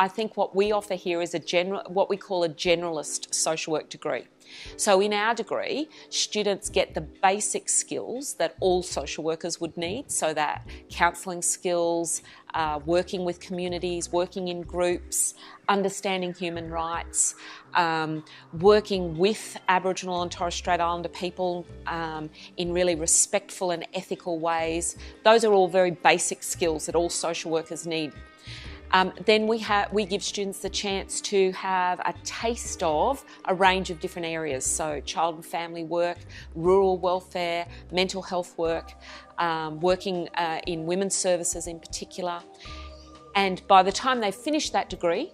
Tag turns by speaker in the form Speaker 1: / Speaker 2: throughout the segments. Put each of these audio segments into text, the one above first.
Speaker 1: I think what we offer here is what we call a generalist social work degree. So in our degree, students get the basic skills that all social workers would need, so that counselling skills, working with communities, working in groups, understanding human rights, working with Aboriginal and Torres Strait Islander people in really respectful and ethical ways. Those are all very basic skills that all social workers need. Then we give students the chance to have a taste of a range of different areas, so child and family work, rural welfare, mental health work, working in women's services in particular. And by the time they finish that degree,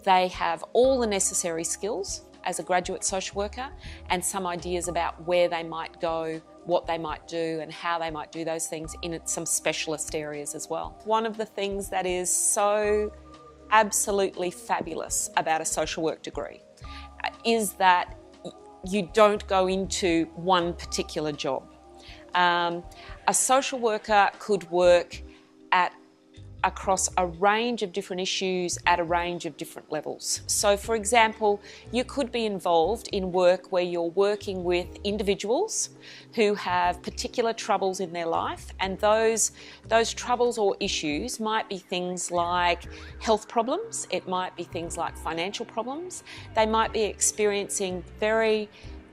Speaker 1: they have all the necessary skills as a graduate social worker and some ideas about where they might go, what they might do and how they might do those things in some specialist areas as well. One of the things that is so absolutely fabulous about a social work degree is that you don't go into one particular job. A social worker could work across a range of different issues at a range of different levels. So for example, you could be involved in work where you're working with individuals who have particular troubles in their life, and those troubles or issues might be things like health problems, it might be things like financial problems, they might be experiencing very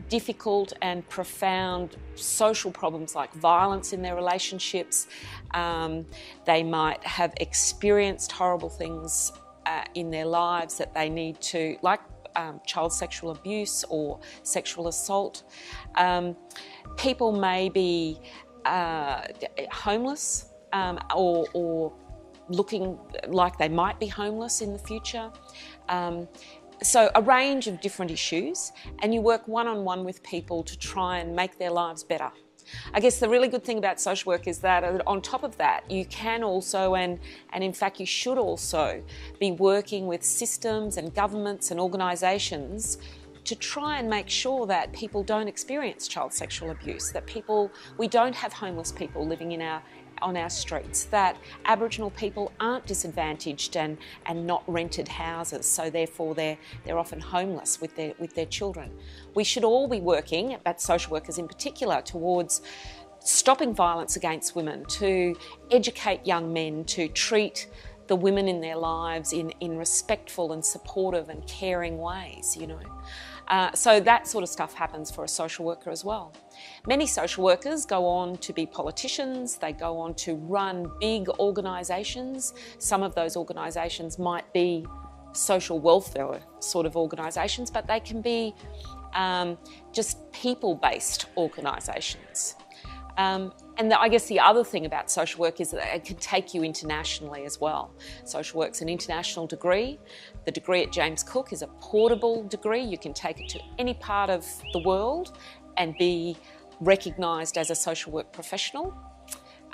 Speaker 1: difficult and profound social problems like violence in their relationships. They might have experienced horrible things in their lives that they need to, like child sexual abuse or sexual assault. People may be homeless or looking like they might be homeless in the future. So a range of different issues, and you work one-on-one with people to try and make their lives better. I guess the really good thing about social work is that on top of that, you can also, and in fact you should also, be working with systems and governments and organisations to try and make sure that people don't experience child sexual abuse, that we don't have homeless people living on our streets, that Aboriginal people aren't disadvantaged and not rented houses, so therefore they're often homeless with their children. We should all be working, but social workers in particular, towards stopping violence against women, to educate young men to treat the women in their lives in respectful and supportive and caring ways, you know. So that sort of stuff happens for a social worker as well. Many social workers go on to be politicians, they go on to run big organisations. Some of those organisations might be social welfare sort of organisations, but they can be just people-based organisations. And I guess the other thing about social work is that it can take you internationally as well. Social work's an international degree. The degree at James Cook is a portable degree. You can take it to any part of the world and be recognised as a social work professional.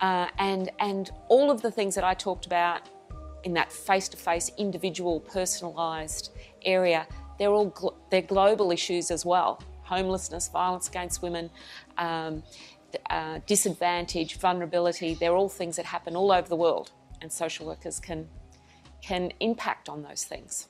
Speaker 1: And all of the things that I talked about in that face-to-face, individual, personalised area, they're global issues as well. Homelessness, violence against women, disadvantage, vulnerability, they're all things that happen all over the world, and social workers can impact on those things.